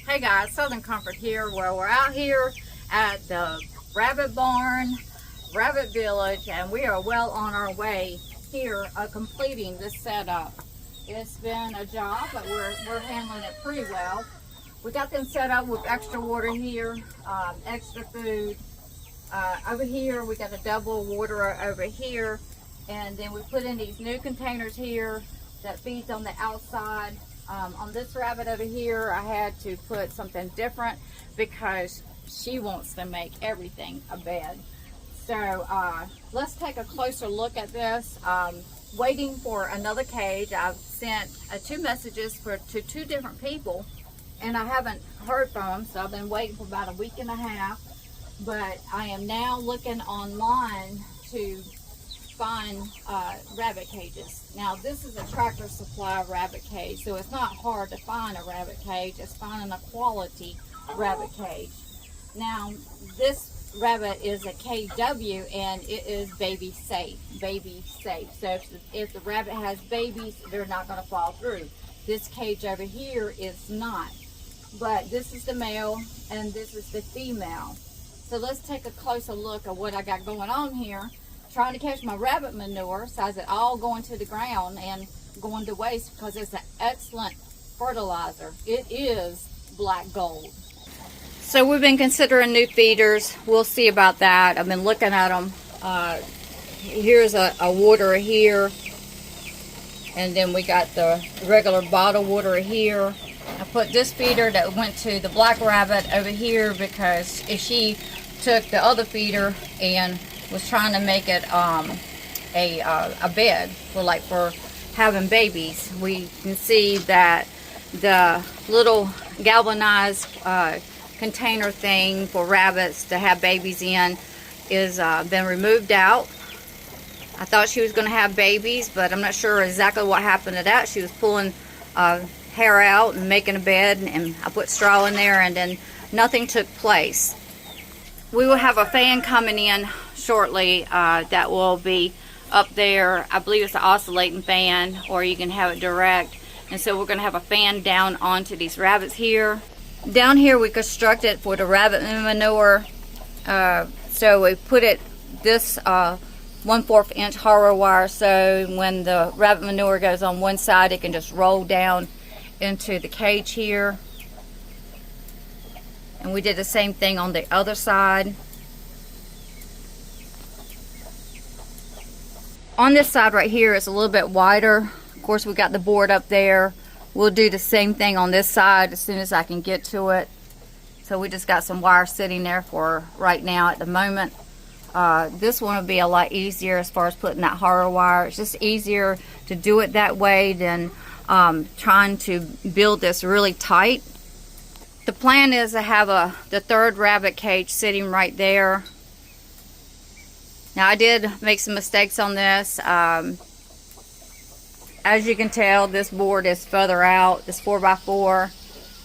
Hey guys, Southern Comfort here, where we're out here at the Rabbit Barn, Rabbit Village, and we are well on our way here completing this setup. It's been a job, but we're handling it pretty well. We got them set up with extra water here, extra food. Over here, we got a double waterer over here, and then we put in these new containers here that feeds on the outside. On this rabbit over here, I had to put something different because she wants to make everything a bed. So let's take a closer look at this. Waiting for another cage. I've sent 2 messages to 2 different people, and I haven't heard from them, so I've been waiting for about a week and a half. But I am now looking online to find rabbit cages. Now this is a Tractor Supply rabbit cage, so it's not hard to find a rabbit cage. It's finding a quality rabbit cage. Now this rabbit is a KW, and it is baby safe. So if the rabbit has babies, they're not going to fall through. This cage over here is not, but this is the male and this is the female. So let's take a closer look at what I got going on here. Trying to catch my rabbit manure, so is it all going to the ground and going to waste, because it's an excellent fertilizer. It is black gold. So we've been considering new feeders. We'll see about that. I've been looking at them. Here's a waterer here, and then we got the regular bottle waterer here. I put this feeder that went to the black rabbit over here because if she took the other feeder and was trying to make it a bed for having babies, we can see that the little galvanized container thing for rabbits to have babies in is been removed out. I thought she was going to have babies, but I'm not sure exactly what happened to that. She was pulling hair out and making a bed, and I put straw in there, and then nothing took place. We will have a fan coming in shortly that will be up there. I believe it's an oscillating fan, or you can have it direct. And so we're going to have a fan down onto these rabbits here. Down here we constructed for the rabbit manure. So we put it this 1/4 inch horror wire, so when the rabbit manure goes on one side, it can just roll down into the cage here. And we did the same thing on the other side. On this side right here, it's a little bit wider. Of course, we got the board up there. We'll do the same thing on this side as soon as I can get to it. So we just got some wire sitting there for right now at the moment. This one will be a lot easier as far as putting that horror wire. It's just easier to do it that way than trying to build this really tight. The plan is to have the 3rd rabbit cage sitting right there. Now I did make some mistakes on this. As you can tell, this board is further out, this 4x4.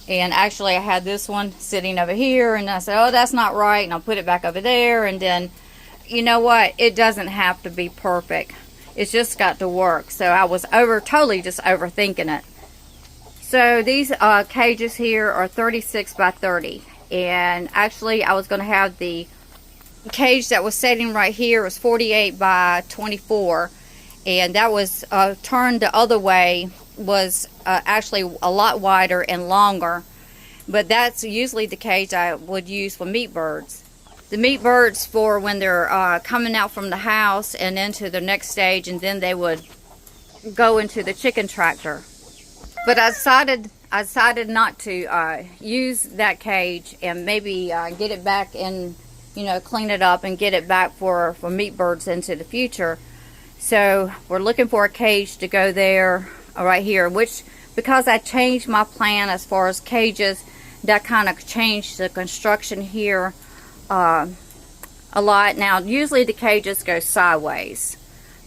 And actually I had this one sitting over here, and I said, oh, that's not right, and I'll put it back over there. And then, you know what, it doesn't have to be perfect. It's just got to work. So I was totally just overthinking it. So these cages here are 36 by 30, and actually I was going to have the cage that was sitting right here was 48 by 24, and that was turned the other way, was actually a lot wider and longer, but that's usually the cage I would use for meat birds. The meat birds for when they're coming out from the house and into the next stage, and then they would go into the chicken tractor. But I decided not to use that cage, and maybe get it back and, you know, clean it up and get it back for meat birds into the future. So we're looking for a cage to go there right here, which, because I changed my plan as far as cages, that kind of changed the construction here a lot. Now usually the cages go sideways.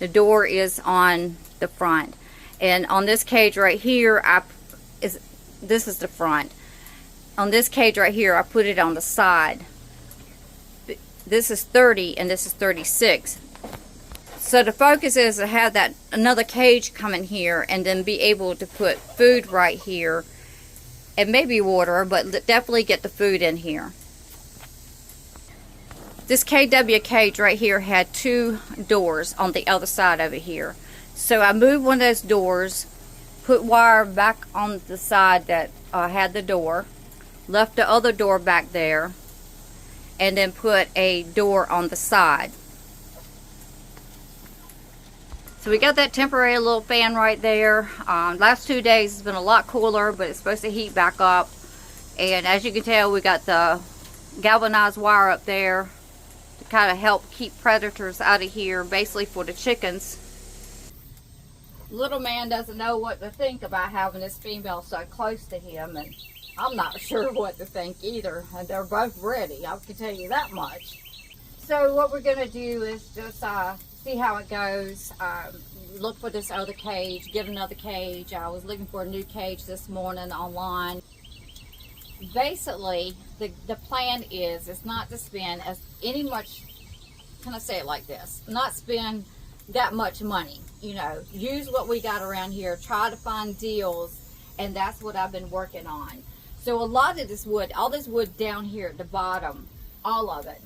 The door is on the front. And on this cage right here, this is the front. On this cage right here, I put it on the side. This is 30 and this is 36. So the focus is to have that another cage come in here and then be able to put food right here and maybe water, but definitely get the food in here. This KW cage right here had 2 doors on the other side over here. So I moved one of those doors, put wire back on the side that had the door, left the other door back there, and then put a door on the side. So we got that temporary little fan right there. Last 2 days it's been a lot cooler, but it's supposed to heat back up. And as you can tell, we got the galvanized wire up there to kind of help keep predators out of here, basically for the chickens. Little man doesn't know what to think about having this female so close to him, and I'm not sure what to think either. And they're both ready, I can tell you that much. So what we're going to do is just see how it goes. Look for this other cage, get another cage. I was looking for a new cage this morning online. Basically, the plan is not to spend can I say it like this? Not spend that much money. You know, use what we got around here, try to find deals, and that's what I've been working on. So a lot of this wood, all this wood down here at the bottom, all of it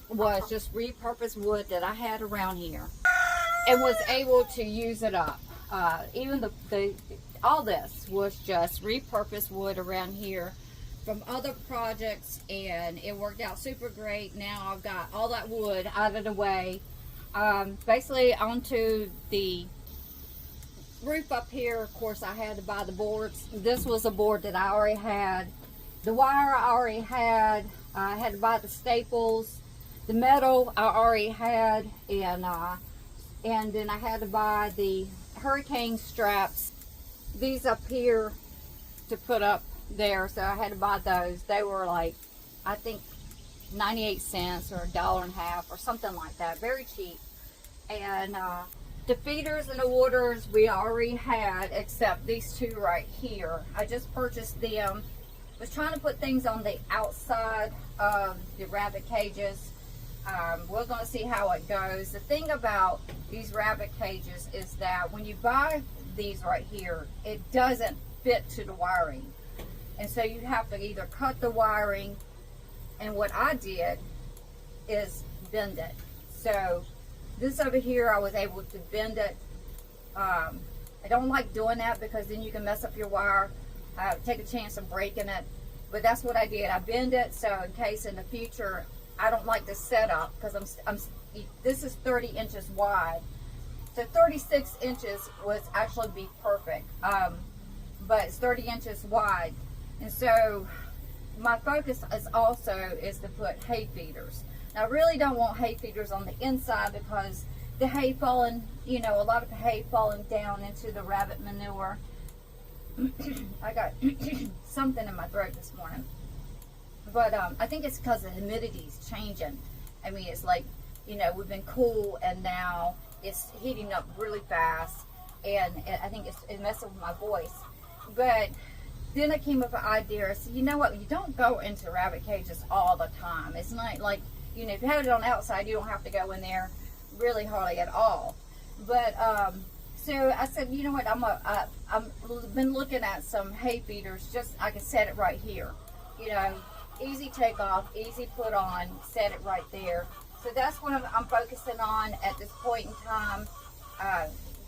was just repurposed wood that I had around here and was able to use it up. Even all this was just repurposed wood around here from other projects, and it worked out super great. Now I've got all that wood out of the way. Basically onto the roof up here. Of course, I had to buy the boards. This was a board that I already had. The wire I already had. I had to buy the staples. The metal I already had, and then I had to buy the hurricane straps. These up here to put up there, so I had to buy those. They were like, I think 98 cents or $1.50 or something like that, very cheap. And the feeders and the waters we already had, except these 2 right here. I just purchased them. Was trying to put things on the outside of the rabbit cages. We're going to see how it goes. The thing about these rabbit cages is that when you buy these right here, it doesn't fit to the wiring, and so you have to either cut the wiring, and what I did is bend it. So this over here, I was able to bend it. I don't like doing that because then you can mess up your wire, take a chance of breaking it, but that's what I did. I bend it so in case in the future I don't like this setup, because this is 30 inches wide, so 36 inches would actually be perfect, but it's 30 inches wide, and so my focus is to put hay feeders. Now, I really don't want hay feeders on the inside because the hay falling, a lot of the hay falling down into the rabbit manure. I got something in my throat this morning. But I think it's because the humidity's changing. I mean, it's like, we've been cool and now it's heating up really fast, and I think it's messing with my voice. But then I came up with an idea. I said, you know what? You don't go into rabbit cages all the time. It's not like, if you have it on the outside, you don't have to go in there really hardly at all. But so I said, you know what? I've been looking at some hay feeders. Just I can set it right here. Easy take off, easy put on, set it right there. So that's what I'm focusing on at this point in time.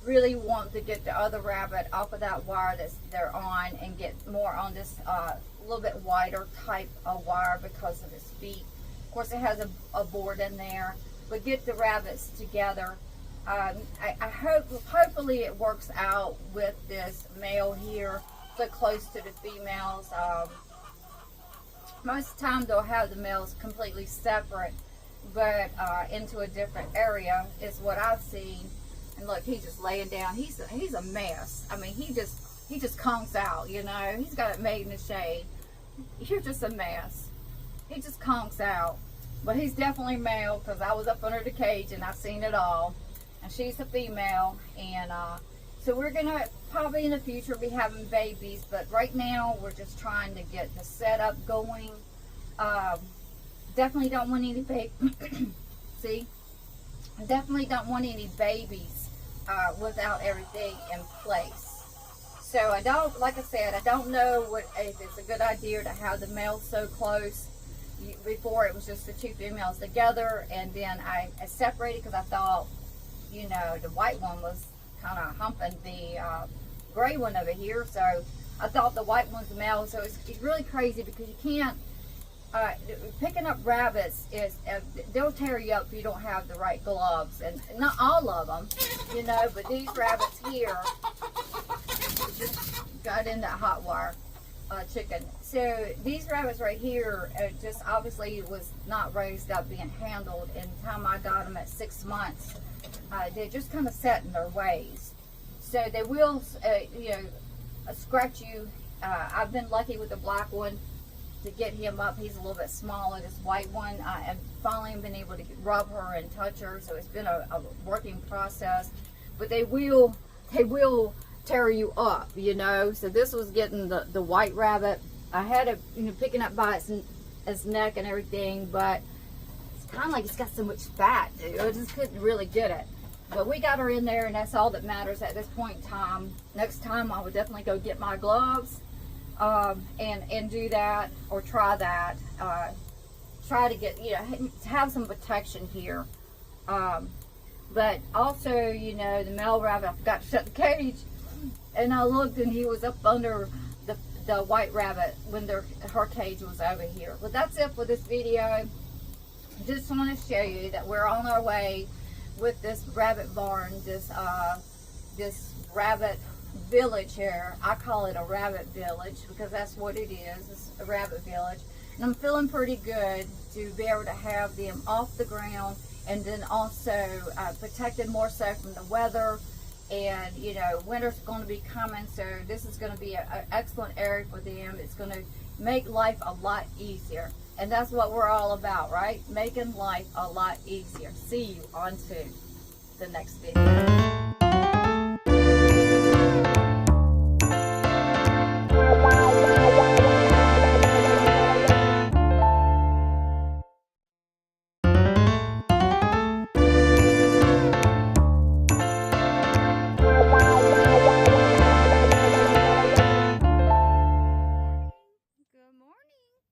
Really want to get the other rabbit off of that wire that they're on and get more on this little bit wider type of wire because of his feet. Of course, it has a board in there, but get the rabbits together. I hopefully it works out with this male here, so close to the females. Most of the time they'll have the males completely separate, but into a different area is what I've seen. And look, he's just laying down. He's a mess. I mean, he just conks out, He's got it made in the shade. You're just a mess. He just conks out. But he's definitely male because I was up under the cage and I've seen it all. And she's a female. And so we're going to probably in the future be having babies. But right now we're just trying to get the setup going. Definitely don't want any see? Definitely don't want any babies without everything in place. So I don't, like I said, I don't know if it's a good idea to have the males so close. Before it was just the 2 females together, and then I separated because I thought, you know, the white one was kind of humping the gray one over here, so I thought the white one's the male. So it's really crazy because you can't, picking up rabbits is, they'll tear you up if you don't have the right gloves, and not all of them, you know, but these rabbits here just got in that hot wire. Chicken. So these rabbits right here just obviously was not raised up, being handled. And the time I got them at 6 months, they just kind of set in their ways. So they will, you know, scratch you. I've been lucky with the black one to get him up. He's a little bit smaller. This white one, I've finally been able to rub her and touch her. So it's been a working process. But they will tear you up, you know. So this was getting the white rabbit. I had it, you know, picking up by its neck and everything, but it's kind of like it's got so much fat. I just couldn't really get it. But we got her in there, and that's all that matters at this point in time. Next time I would definitely go get my gloves and do that, or try that. Try to get, you know, to have some protection here. But also, you know, the male rabbit, I forgot to shut the cage. And I looked, and he was up under the white rabbit when her cage was over here. But that's it for this video. Just want to show you that we're on our way with this rabbit barn, this rabbit village here. I call it a rabbit village because that's what it is. It's a rabbit village. And I'm feeling pretty good to be able to have them off the ground, and then also protected more so from the weather. And, you know, winter's going to be coming, so this is going to be an excellent area for them. It's going to make life a lot easier. And that's what we're all about, right? Making life a lot easier. See you on to the next video.